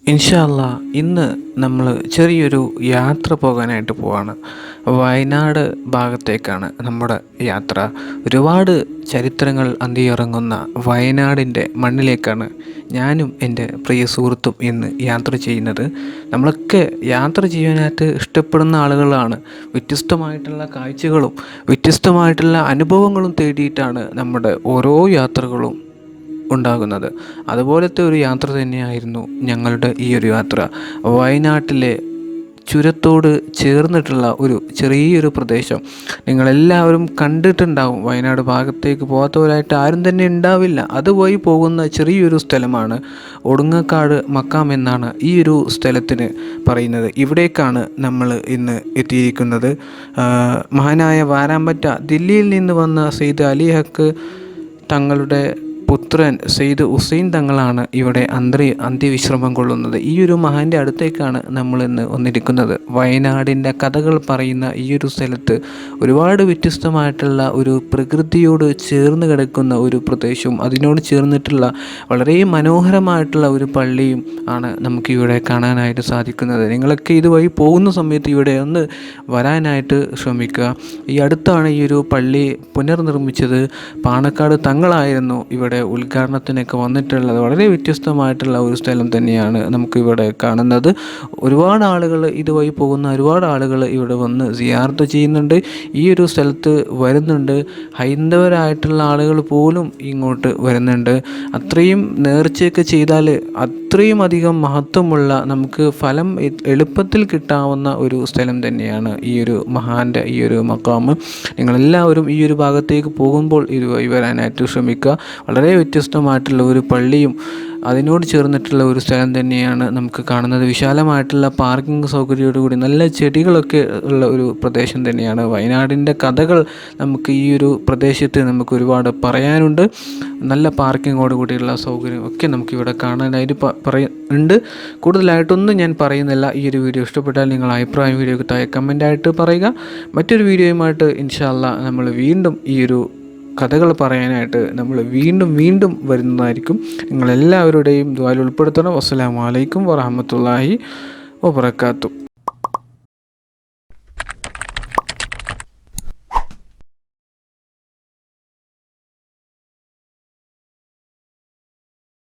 ഇൻഷാ അല്ലാ ഇന്ന് നമ്മൾ ചെറിയൊരു യാത്ര പോകാനായിട്ട് പോവാണ്. വയനാട് ഭാഗത്തേക്കാണ് നമ്മുടെ യാത്ര. ഒരുപാട് ചരിത്രങ്ങൾ അന്തിയുറങ്ങുന്ന വയനാടിൻ്റെ മണ്ണിലേക്കാണ് ഞാനും എൻ്റെ പ്രിയ സുഹൃത്തും ഇന്ന് യാത്ര ചെയ്യുന്നത്. നമ്മളൊക്കെ യാത്ര ചെയ്യാനായിട്ട് ഇഷ്ടപ്പെടുന്ന ആളുകളാണ്. വ്യത്യസ്തമായിട്ടുള്ള കാഴ്ചകളും വ്യത്യസ്തമായിട്ടുള്ള അനുഭവങ്ങളും തേടിയിട്ടാണ് നമ്മുടെ ഓരോ യാത്രകളും ഉണ്ടാകുന്നത്. അതുപോലത്തെ ഒരു യാത്ര തന്നെയായിരുന്നു ഞങ്ങളുടെ ഈ ഒരു യാത്ര. വയനാട്ടിലെ ചുരത്തോട് ചേർന്നിട്ടുള്ള ഒരു ചെറിയൊരു പ്രദേശം നിങ്ങളെല്ലാവരും കണ്ടിട്ടുണ്ടാവും. വയനാട് ഭാഗത്തേക്ക് പോകാത്തവരായിട്ട് ആരും തന്നെ ഉണ്ടാവില്ല. അതുവഴി പോകുന്ന ചെറിയൊരു സ്ഥലമാണ് ഒടുങ്ങക്കാട് മക്കാം എന്നാണ് ഈ ഒരു സ്ഥലത്തിന് പറയുന്നത്. ഇവിടേക്കാണ് നമ്മൾ ഇന്ന് എത്തിയിരിക്കുന്നത്. മഹാനായ വാരാമ്പറ്റ ദില്ലിയിൽ നിന്ന് വന്ന സെയ്ദ് അലി ഹക്ക് തങ്ങളുടെ പുത്രൻ സെയ്ദ് ഹുസൈൻ തങ്ങളാണ് ഇവിടെ അന്ത്യവിശ്രമം കൊള്ളുന്നത്. ഈ ഒരു മഹാൻ്റെ അടുത്തേക്കാണ് നമ്മളിന്ന് വന്നിരിക്കുന്നത്. വയനാടിൻ്റെ കഥകൾ പറയുന്ന ഈ ഒരു സ്ഥലത്ത് ഒരുപാട് വ്യത്യസ്തമായിട്ടുള്ള ഒരു പ്രകൃതിയോട് ചേർന്ന് കിടക്കുന്ന ഒരു പ്രദേശവും അതിനോട് ചേർന്നിട്ടുള്ള വളരെ മനോഹരമായിട്ടുള്ള ഒരു പള്ളിയും ആണ് നമുക്കിവിടെ കാണാനായിട്ട് സാധിക്കുന്നത്. നിങ്ങളൊക്കെ ഇതുവഴി പോകുന്ന സമയത്ത് ഇവിടെ ഒന്ന് വരാനായിട്ട് ശ്രമിക്കുക. ഈ അടുത്താണ് ഈ ഒരു പള്ളി പുനർനിർമ്മിച്ചത്. പാണക്കാട് തങ്ങളായിരുന്നു ഇവിടെ ഉദ്ഘാടനത്തിനൊക്കെ വന്നിട്ടുള്ളത്. വളരെ വ്യത്യസ്തമായിട്ടുള്ള ഒരു സ്ഥലം തന്നെയാണ് നമുക്കിവിടെ കാണുന്നത്. ഒരുപാട് ആളുകൾ ഇതുവഴി പോകുന്ന ഒരുപാട് ആളുകൾ ഇവിടെ വന്ന് സിയാറത്ത് ചെയ്യുന്നുണ്ട്. ഈ ഒരു സ്ഥലത്ത് വരുന്നുണ്ട്. ഹൈന്ദവരായിട്ടുള്ള ആളുകൾ പോലും ഇങ്ങോട്ട് വരുന്നുണ്ട്. അത്രയും നേർച്ചയൊക്കെ ചെയ്താൽ അത്രയും അധികം മഹത്വമുള്ള നമുക്ക് ഫലം എളുപ്പത്തിൽ കിട്ടാവുന്ന ഒരു സ്ഥലം തന്നെയാണ് ഈ ഒരു മഹാൻ്റെ ഈ ഒരു മഖാം. നിങ്ങളെല്ലാവരും ഈ ഒരു ഭാഗത്തേക്ക് പോകുമ്പോൾ ഇതുവഴി വരാനായിട്ട് ശ്രമിക്കുക. വളരെ വ്യത്യസ്തമായിട്ടുള്ള ഒരു പള്ളിയും അതിനോട് ചേർന്നിട്ടുള്ള ഒരു സ്ഥലം തന്നെയാണ് നമുക്ക് കാണുന്നത്. വിശാലമായിട്ടുള്ള പാർക്കിംഗ് സൗകര്യത്തോടുകൂടി നല്ല ചെടികളൊക്കെ ഉള്ള ഒരു പ്രദേശം തന്നെയാണ്. വയനാടിൻ്റെ കഥകൾ നമുക്ക് ഈ ഒരു പ്രദേശത്ത് നമുക്ക് ഒരുപാട് പറയാനുണ്ട്. നല്ല പാർക്കിങ്ങോട് കൂടിയുള്ള സൗകര്യം ഒക്കെ നമുക്കിവിടെ കാണാനായിട്ട് ഉണ്ട്. കൂടുതലായിട്ടൊന്നും ഞാൻ പറയുന്നില്ല. ഈ ഒരു വീഡിയോ ഇഷ്ടപ്പെട്ടാൽ നിങ്ങൾ അഭിപ്രായം വീഡിയോക്ക് താഴെ കമൻ്റായിട്ട് പറയുക. മറ്റൊരു വീഡിയോയുമായിട്ട് ഇൻഷാ അല്ലാ നമ്മൾ വീണ്ടും ഈ ഒരു കഥകൾ പറയാനായിട്ട് നമ്മൾ വീണ്ടും വരുന്നതായിരിക്കും. നിങ്ങളെല്ലാവരുടെയും ദുആയിൽ ഉൾപ്പെടുത്തണം. അസ്സലാമു അലൈക്കും വറഹ്മത്തുള്ളാഹി വബറകാതുഹു.